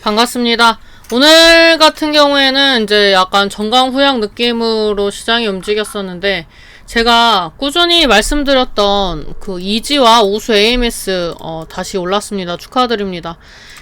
반갑습니다. 오늘 같은 경우에는 이제 약간 정강후약 느낌으로 시장이 움직였었는데, 제가 꾸준히 말씀드렸던 그 이지와 우수 AMS 다시 올랐습니다. 축하드립니다.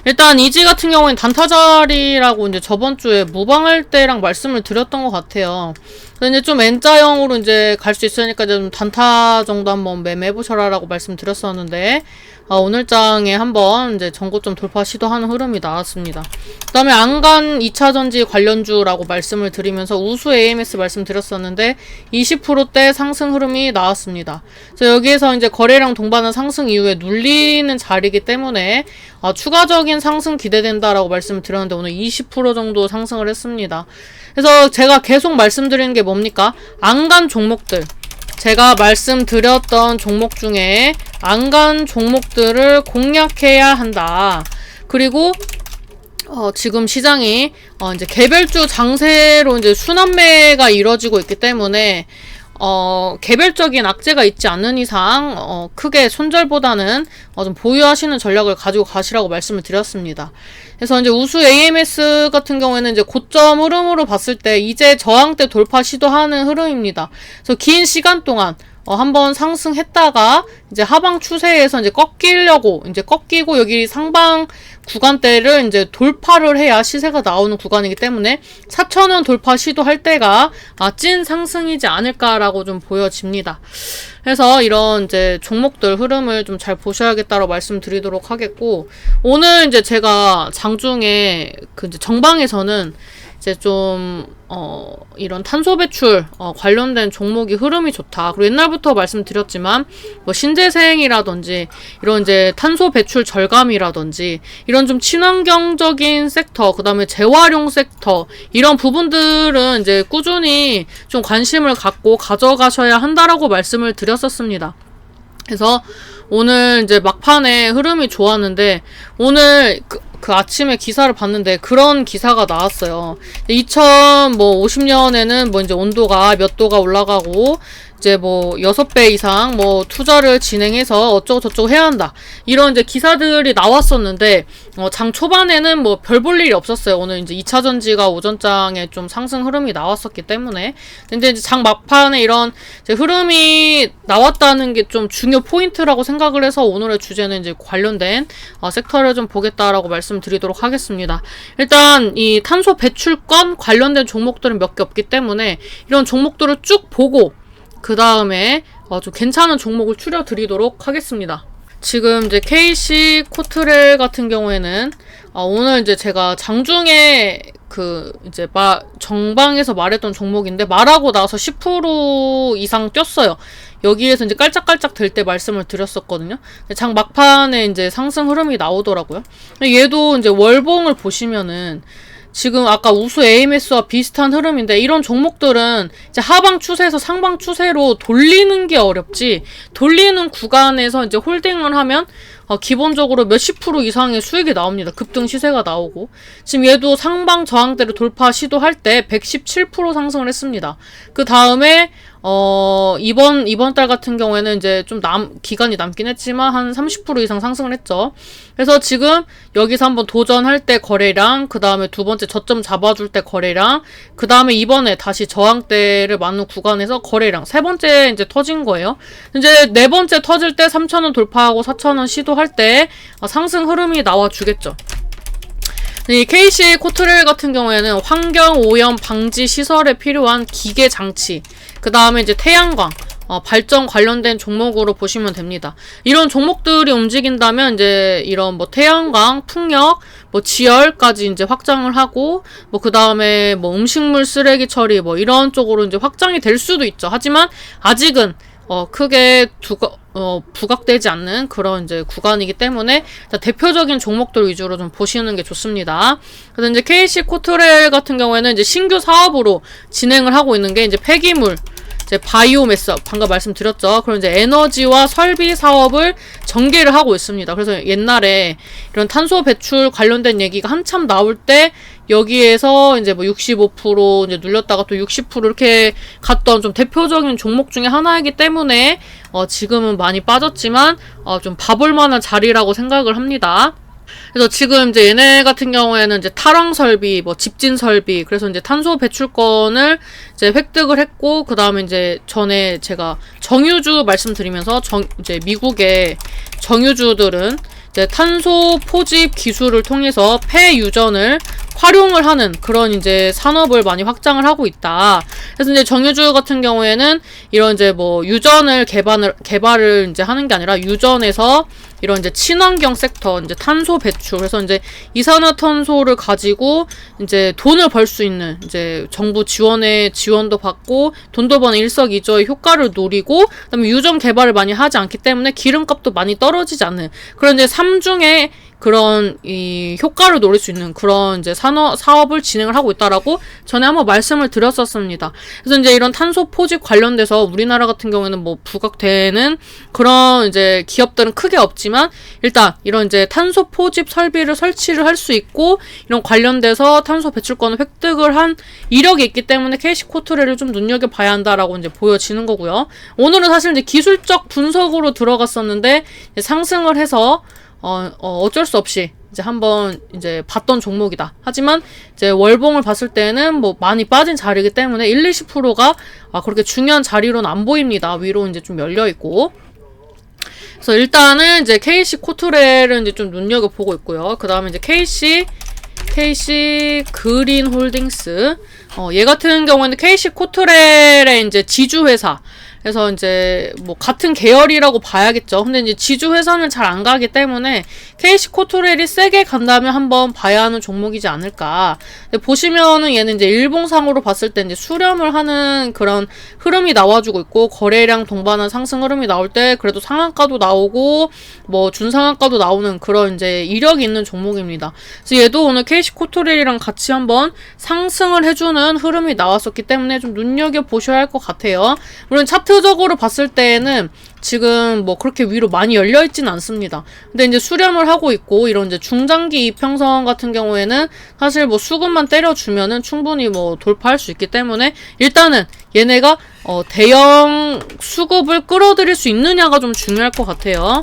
일단 이지 같은 경우에는 단타 자리라고 이제 저번 주에 무방할 때랑 말씀을 드렸던 것 같아요. 그래서 이제 좀 N자형으로 이제 갈 수 있으니까 좀 단타 정도 한번 매매해보셔라라고 말씀드렸었는데, 오늘 장에 한번 이제 전고점 돌파 시도하는 흐름이 나왔습니다. 그 다음에 안간 2차전지 관련주라고 말씀을 드리면서 우수 AMS 말씀드렸었는데 20%대 상승 흐름이 나왔습니다. 그래서 여기에서 이제 거래량 동반한 상승 이후에 눌리는 자리이기 때문에 추가적인 상승 기대된다라고 말씀을 드렸는데 오늘 20% 정도 상승을 했습니다. 그래서 제가 계속 말씀드리는 게 뭡니까? 안간 종목들. 제가 말씀드렸던 종목 중에 안간 종목들을 공략해야 한다. 그리고 지금 시장이 이제 개별주 장세로 이제 순환매가 이루어지고 있기 때문에 개별적인 악재가 있지 않는 이상 크게 손절보다는 좀 보유하시는 전략을 가지고 가시라고 말씀을 드렸습니다. 그래서 이제 우수 AMS 같은 경우에는 이제 고점 흐름으로 봤을 때 이제 저항대 돌파 시도하는 흐름입니다. 그래서 긴 시간 동안 한번 상승했다가 이제 하방 추세에서 이제 꺾이고 여기 상방 구간대를 이제 돌파를 해야 시세가 나오는 구간이기 때문에 4,000원 돌파 시도할 때가 찐 상승이지 않을까라고 좀 보여집니다. 그래서 이런 이제 종목들 흐름을 좀 잘 보셔야겠다고 말씀드리도록 하겠고, 오늘 이제 제가 장중에 그 이제 정방에서는 이제 좀 이런 탄소 배출 관련된 종목이 흐름이 좋다. 그리고 옛날부터 말씀드렸지만 뭐 신재생이라든지 이런 이제 탄소 배출 절감이라든지 이런 좀 친환경적인 섹터, 그다음에 재활용 섹터 이런 부분들은 이제 꾸준히 좀 관심을 갖고 가져가셔야 한다라고 말씀을 드렸었습니다. 그래서 오늘 이제 막판에 흐름이 좋았는데 오늘 그 아침에 기사를 봤는데 그런 기사가 나왔어요. 2050년에는 뭐 이제 온도가 몇 도가 올라가고 이제 뭐 6배 이상 뭐 투자를 진행해서 어쩌고 저쩌고 해야 한다. 이런 이제 기사들이 나왔었는데 장 초반에는 뭐 별 볼 일이 없었어요. 오늘 이제 2차전지가 오전장에 좀 상승 흐름이 나왔었기 때문에. 근데 이제 장 막판에 이런 이제 흐름이 나왔다는 게 좀 중요 포인트라고 생각을 해서 오늘의 주제는 이제 관련된 섹터를 좀 보겠다라고 말씀드리도록 하겠습니다. 일단 이 탄소 배출권 관련된 종목들은 몇 개 없기 때문에 이런 종목들을 쭉 보고 그 다음에 좀 괜찮은 종목을 추려드리도록 하겠습니다. 지금 이제 KC 코트렐 같은 경우에는 오늘 이제 제가 장중에 그 이제 정방에서 말했던 종목인데 말하고 나서 10% 이상 뛰었어요. 여기에서 이제 깔짝깔짝 될 때 말씀을 드렸었거든요. 장 막판에 이제 상승 흐름이 나오더라고요. 얘도 이제 월봉을 보시면은 지금 아까 우수 AMS와 비슷한 흐름인데 이런 종목들은 이제 하방 추세에서 상방 추세로 돌리는 게 어렵지, 돌리는 구간에서 이제 홀딩을 하면 기본적으로 몇십 프로 이상의 수익이 나옵니다. 급등 시세가 나오고 지금 얘도 상방 저항대를 돌파 시도할 때 117% 상승을 했습니다. 그 다음에 이번 달 같은 경우에는 이제 좀 기간이 남긴 했지만 한 30% 이상 상승을 했죠. 그래서 지금 여기서 한번 도전할 때 거래량, 그 다음에 두 번째 저점 잡아줄 때 거래량, 그 다음에 이번에 다시 저항대를 맞는 구간에서 거래량, 세 번째 이제 터진 거예요. 이제 네 번째 터질 때 3,000원 돌파하고 4,000원 시도할 때 상승 흐름이 나와주겠죠. 이 KC 코트렐 같은 경우에는 환경 오염 방지 시설에 필요한 기계 장치, 그 다음에 이제 태양광, 발전 관련된 종목으로 보시면 됩니다. 이런 종목들이 움직인다면 이제 이런 뭐 태양광, 풍력, 뭐 지열까지 이제 확장을 하고 뭐 그 다음에 뭐 음식물 쓰레기 처리 뭐 이런 쪽으로 이제 확장이 될 수도 있죠. 하지만 아직은 크게 부각되지 않는 그런 이제 구간이기 때문에 대표적인 종목들 위주로 좀 보시는 게 좋습니다. 그래서 이제 KC 코트렐 같은 경우에는 이제 신규 사업으로 진행을 하고 있는 게 이제 폐기물, 이제 바이오매스 방금 말씀드렸죠. 그럼 이제 에너지와 설비 사업을 전개를 하고 있습니다. 그래서 옛날에 이런 탄소 배출 관련된 얘기가 한참 나올 때 여기에서 이제 뭐 65% 이제 눌렸다가 또 60% 이렇게 갔던 좀 대표적인 종목 중에 하나이기 때문에 지금은 많이 빠졌지만 좀 봐볼 만한 자리라고 생각을 합니다. 그래서 지금 이제 얘네 같은 경우에는 이제 탈황 설비, 뭐 집진 설비, 그래서 이제 탄소 배출권을 이제 획득을 했고, 그 다음에 이제 전에 제가 정유주 말씀드리면서 이제 미국의 정유주들은 이제 탄소 포집 기술을 통해서 폐유전을 활용을 하는 그런 이제 산업을 많이 확장을 하고 있다. 그래서 이제 정유주 같은 경우에는 이런 이제 뭐 유전을 개발을 이제 하는 게 아니라 유전에서 이런 이제 친환경 섹터, 이제 탄소 배출, 그래서 이제 이산화탄소를 가지고 이제 돈을 벌 수 있는 이제 정부 지원도 받고 돈도 버는 일석이조의 효과를 노리고, 그다음에 유전 개발을 많이 하지 않기 때문에 기름값도 많이 떨어지지 않는 그런 이제 삼중의 그런 이 효과를 노릴 수 있는 그런 이제 사업을 진행을 하고 있다라고 전에 한번 말씀을 드렸었습니다. 그래서 이제 이런 탄소 포집 관련돼서 우리나라 같은 경우에는 뭐 부각되는 그런 이제 기업들은 크게 없지만, 일단 이런 이제 탄소 포집 설비를 설치를 할 수 있고 이런 관련돼서 탄소 배출권을 획득을 한 이력이 있기 때문에 KC 코트레를 좀 눈여겨봐야 한다라고 이제 보여지는 거고요. 오늘은 사실 이제 기술적 분석으로 들어갔었는데 상승을 해서 어쩔 수 없이 이제 한번 이제 봤던 종목이다. 하지만 이제 월봉을 봤을 때는 뭐 많이 빠진 자리이기 때문에 20%가 그렇게 중요한 자리로는 안 보입니다. 위로 이제 좀 열려 있고. 그래서 일단은 이제 KC 코트레를 이제 좀 눈여겨보고 있고요. 그 다음에 이제 KC 그린 홀딩스. 얘 같은 경우에는 KC 코트렐의 이제 지주회사. 그래서 이제 뭐 같은 계열이라고 봐야겠죠. 근데 이제 지주 회사는 잘 안 가기 때문에 KC 코트렐이 세게 간다면 한번 봐야 하는 종목이지 않을까. 근데 보시면은 얘는 이제 일봉상으로 봤을 때 이제 수렴을 하는 그런 흐름이 나와주고 있고, 거래량 동반한 상승 흐름이 나올 때 그래도 상한가도 나오고 뭐 준상한가도 나오는 그런 이제 이력이 있는 종목입니다. 그래서 얘도 오늘 KC 코트렐이랑 같이 한번 상승을 해주는 흐름이 나왔었기 때문에 좀 눈여겨 보셔야 할 것 같아요. 물론 차트적으로 봤을 때에는 지금 뭐 그렇게 위로 많이 열려있진 않습니다. 근데 이제 수렴을 하고 있고, 이런 이제 중장기 이평선 같은 경우에는 사실 뭐 수급만 때려주면은 충분히 뭐 돌파할 수 있기 때문에 일단은 얘네가 대형 수급을 끌어들일 수 있느냐가 좀 중요할 것 같아요.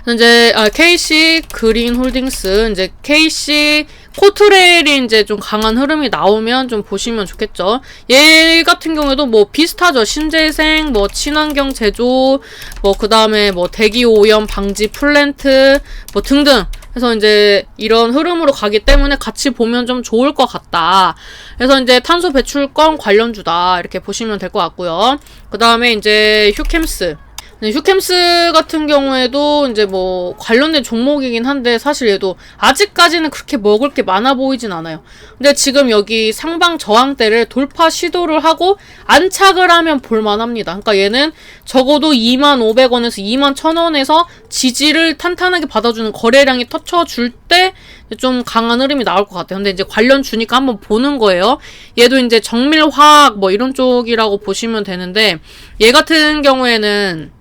이제 KC 그린 홀딩스, 이제 KC 코트렐이 이제 좀 강한 흐름이 나오면 좀 보시면 좋겠죠. 얘 같은 경우에도 뭐 비슷하죠. 신재생, 뭐 친환경 제조, 뭐 그 다음에 뭐 대기 오염 방지 플랜트, 뭐 등등. 그래서 이제 이런 흐름으로 가기 때문에 같이 보면 좀 좋을 것 같다. 그래서 이제 탄소 배출권 관련주다. 이렇게 보시면 될 것 같고요. 그 다음에 이제 휴캠스. 휴캠스 같은 경우에도 이제 뭐 관련된 종목이긴 한데 사실 얘도 아직까지는 그렇게 먹을 게 많아 보이진 않아요. 근데 지금 여기 상방 저항대를 돌파 시도를 하고 안착을 하면 볼만합니다. 그러니까 얘는 적어도 25,500원에서 21,000원에서 지지를 탄탄하게 받아주는 거래량이 터쳐줄 때 좀 강한 흐름이 나올 것 같아요. 근데 이제 관련 주니까 한번 보는 거예요. 얘도 이제 정밀화학 뭐 이런 쪽이라고 보시면 되는데, 얘 같은 경우에는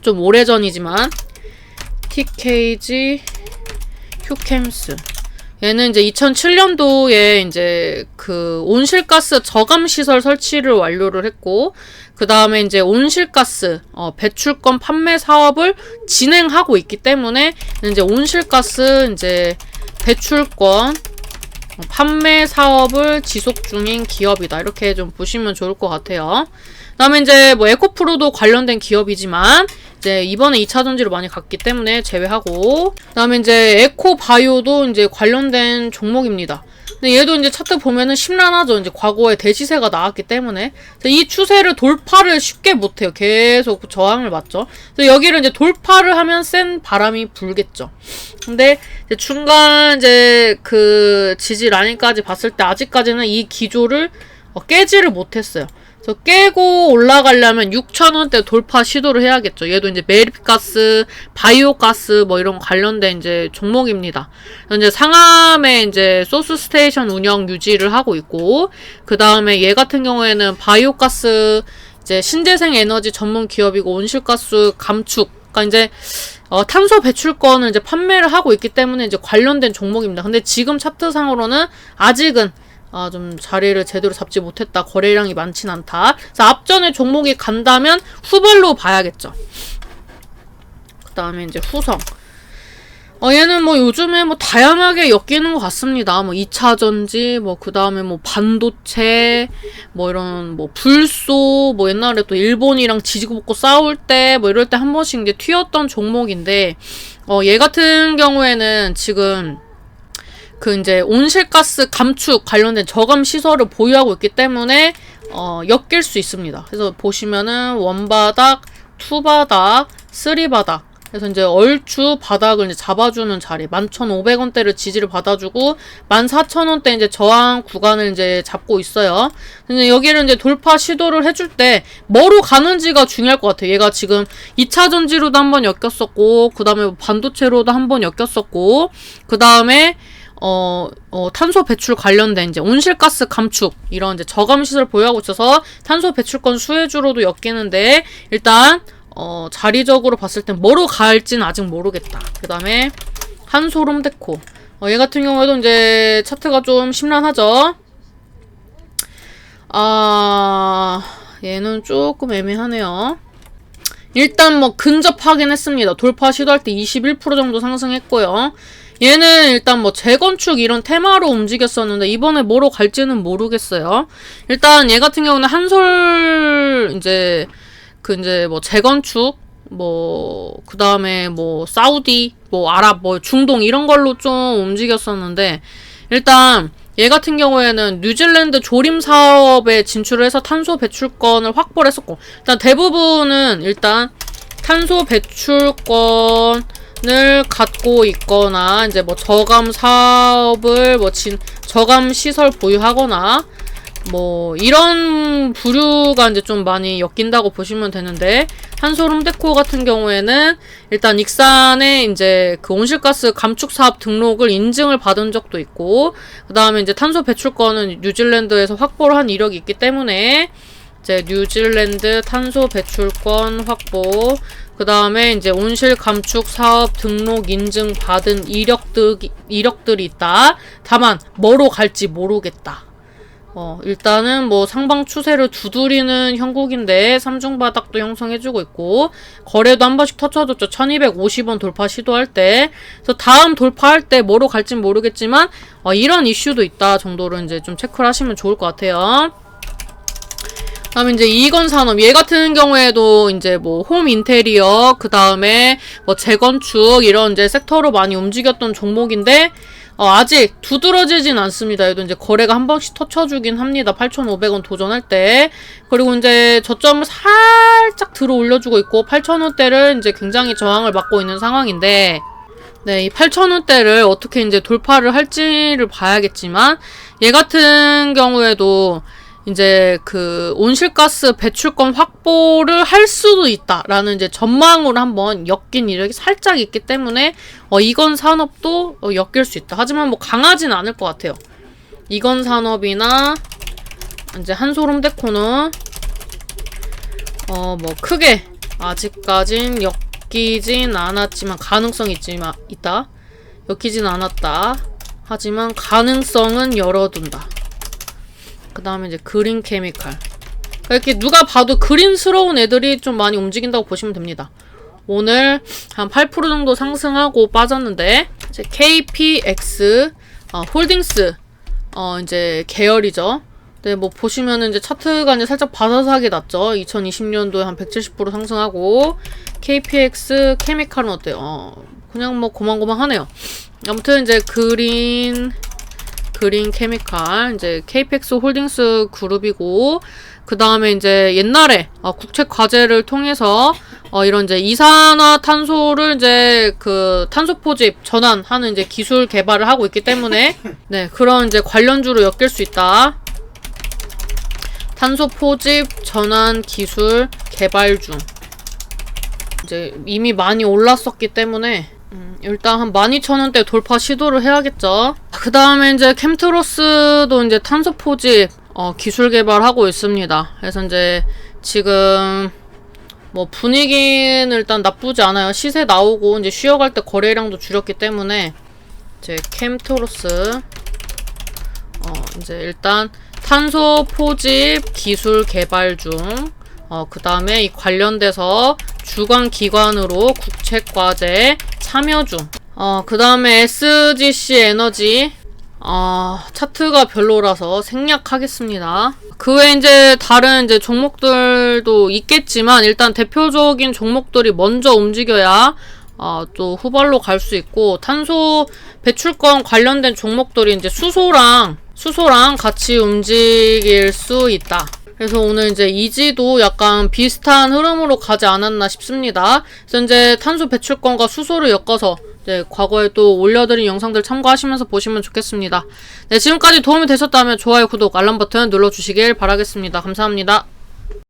좀 오래전이지만 TKG 휴캠스, 얘는 이제 2007년도에 이제 그 온실가스 저감 시설 설치를 완료를 했고, 그 다음에 이제 온실가스 배출권 판매 사업을 진행하고 있기 때문에 이제 온실가스 이제 배출권 판매 사업을 지속 중인 기업이다. 이렇게 좀 보시면 좋을 것 같아요. 그 다음에 이제 뭐 에코프로도 관련된 기업이지만 이제 이번에 2차 전지로 많이 갔기 때문에 제외하고, 그 다음에 이제 에코바이오도 이제 관련된 종목입니다. 근데 얘도 이제 차트 보면은 심란하죠. 이제 과거에 대시세가 나왔기 때문에 이 추세를 돌파를 쉽게 못해요. 계속 저항을 맞죠. 그래서 여기를 이제 돌파를 하면 센 바람이 불겠죠. 근데 이제 중간 이제 그 지지 라인까지 봤을 때 아직까지는 이 기조를 깨지를 못했어요. 그래서 깨고 올라가려면 6,000원대 돌파 시도를 해야겠죠. 얘도 이제 메리가스, 바이오가스 뭐 이런 관련된 이제 종목입니다. 이제 상암에 이제 소스 스테이션 운영 유지를 하고 있고, 그 다음에 얘 같은 경우에는 바이오가스 이제 신재생 에너지 전문 기업이고 온실가스 감축, 그러니까 이제 탄소 배출권을 이제 판매를 하고 있기 때문에 이제 관련된 종목입니다. 근데 지금 차트상으로는 아직은 좀 자리를 제대로 잡지 못했다. 거래량이 많진 않다. 그래서 앞전에 종목이 간다면 후발로 봐야겠죠. 그 다음에 이제 후성. 얘는 뭐 요즘에 뭐 다양하게 엮이는 것 같습니다. 뭐 2차 전지, 뭐 그 다음에 뭐 반도체, 뭐 이런 뭐 불소, 뭐 옛날에 또 일본이랑 지지고 볶고 싸울 때, 뭐 이럴 때 한 번씩 이제 튀었던 종목인데, 얘 같은 경우에는 지금 그 이제 온실가스 감축 관련된 저감 시설을 보유하고 있기 때문에, 엮일 수 있습니다. 그래서 보시면은 원바닥, 투바닥, 쓰리바닥, 그래서 이제 얼추 바닥을 이제 잡아주는 자리, 11,500원대를 지지를 받아주고 14,000원대 이제 저항 구간을 이제 잡고 있어요. 근데 여기를 이제 돌파 시도를 해줄 때 뭐로 가는지가 중요할 것 같아요. 얘가 지금 2차 전지로도 한번 엮였었고, 그 다음에 반도체로도 한번 엮였었고, 그 다음에 탄소 배출 관련된 이제 온실가스 감축 이런 이제 저감 시설 보유하고 있어서 탄소 배출권 수혜주로도 엮이는데, 일단 자리적으로 봤을 땐 뭐로 갈지는 아직 모르겠다. 그 다음에 한솔홈데코. 얘 같은 경우에도 이제 차트가 좀 심란하죠. 얘는 조금 애매하네요. 일단 뭐 근접하긴 했습니다. 돌파 시도할 때 21% 정도 상승했고요. 얘는 일단 뭐 재건축 이런 테마로 움직였었는데 이번에 뭐로 갈지는 모르겠어요. 일단 얘 같은 경우는 한솔 이제 뭐 재건축, 뭐 그 다음에 뭐 사우디, 뭐 아랍, 뭐 중동 이런 걸로 좀 움직였었는데, 일단 얘 같은 경우에는 뉴질랜드 조림 사업에 진출을 해서 탄소 배출권을 확보를 했었고, 일단 대부분은 일단 탄소 배출권을 갖고 있거나 이제 뭐 저감 사업을 저감 시설 보유하거나 뭐 이런 부류가 이제 좀 많이 엮인다고 보시면 되는데, 한솔홈데코 같은 경우에는 일단 익산에 이제 그 온실가스 감축 사업 등록을 인증을 받은 적도 있고, 그 다음에 이제 탄소 배출권은 뉴질랜드에서 확보를 한 이력이 있기 때문에 이제 뉴질랜드 탄소 배출권 확보, 그 다음에 이제 온실 감축 사업 등록 인증 받은 이력들이 있다. 다만 뭐로 갈지 모르겠다. 일단은 뭐 상방 추세를 두드리는 형국인데 3중 바닥도 형성해주고 있고, 거래도 한 번씩 터쳐줬죠. 1250원 돌파 시도할 때. 그래서 다음 돌파할 때 뭐로 갈진 모르겠지만 이런 이슈도 있다 정도로 이제 좀 체크를 하시면 좋을 것 같아요. 그다음에 이제 이건산업, 얘 같은 경우에도 이제 뭐 홈 인테리어, 그 다음에 뭐 재건축 이런 이제 섹터로 많이 움직였던 종목인데, 아직 두드러지진 않습니다. 얘도 이제 거래가 한 번씩 터쳐주긴 합니다. 8,500원 도전할 때. 그리고 이제 저점을 살짝 들어 올려주고 있고, 8,000원대를 이제 굉장히 저항을 받고 있는 상황인데, 네, 이 8,000원대를 어떻게 이제 돌파를 할지를 봐야겠지만, 얘 같은 경우에도 이제 그 온실가스 배출권 확보를 할 수도 있다라는 이제 전망으로 한번 엮인 이력이 살짝 있기 때문에 이건 산업도 엮일 수 있다. 하지만 뭐 강하진 않을 것 같아요. 이건 산업이나 이제 한솔홈데코는 뭐 크게 아직까진 엮이진 않았지만 가능성이 있다. 엮이진 않았다. 하지만 가능성은 열어둔다. 그 다음에 이제 그린 케미칼. 이렇게 누가 봐도 그린스러운 애들이 좀 많이 움직인다고 보시면 됩니다. 오늘 한 8% 정도 상승하고 빠졌는데, 이제 KPX 홀딩스 이제 계열이죠. 네, 뭐 보시면은 이제 차트가 이제 살짝 바사삭이 났죠. 2020년도에 한 170% 상승하고, KPX 케미칼은 어때요? 그냥 뭐 고만고만하네요. 아무튼 이제 그린 케미칼, 이제 KPX 홀딩스 그룹이고, 그 다음에 이제 옛날에 국책 과제를 통해서 이런 이제 이산화탄소를 이제 그 탄소 포집 전환하는 이제 기술 개발을 하고 있기 때문에 네, 그런 이제 관련주로 엮일 수 있다. 탄소 포집 전환 기술 개발 중. 이제 이미 많이 올랐었기 때문에 일단 한 12,000원대 돌파 시도를 해야겠죠. 그 다음에 이제 캠트로스도 이제 탄소 포집 기술 개발하고 있습니다. 그래서 이제 지금 뭐 분위기는 일단 나쁘지 않아요. 시세 나오고 이제 쉬어갈 때 거래량도 줄였기 때문에 이제 캠트로스 이제 일단 탄소 포집 기술 개발 중. 그 다음에 이 관련돼서 주관 기관으로 국책과제 참여 중. 그 다음에 SGC 에너지. 차트가 별로라서 생략하겠습니다. 그 외에 이제 다른 이제 종목들도 있겠지만 일단 대표적인 종목들이 먼저 움직여야 또 후발로 갈 수 있고, 탄소 배출권 관련된 종목들이 이제 수소랑 같이 움직일 수 있다. 그래서 오늘 이제 이지도 약간 비슷한 흐름으로 가지 않았나 싶습니다. 그래서 이제 탄소 배출권과 수소를 엮어서 과거에 또 올려드린 영상들 참고하시면서 보시면 좋겠습니다. 네, 지금까지 도움이 되셨다면 좋아요, 구독, 알람 버튼 눌러주시길 바라겠습니다. 감사합니다.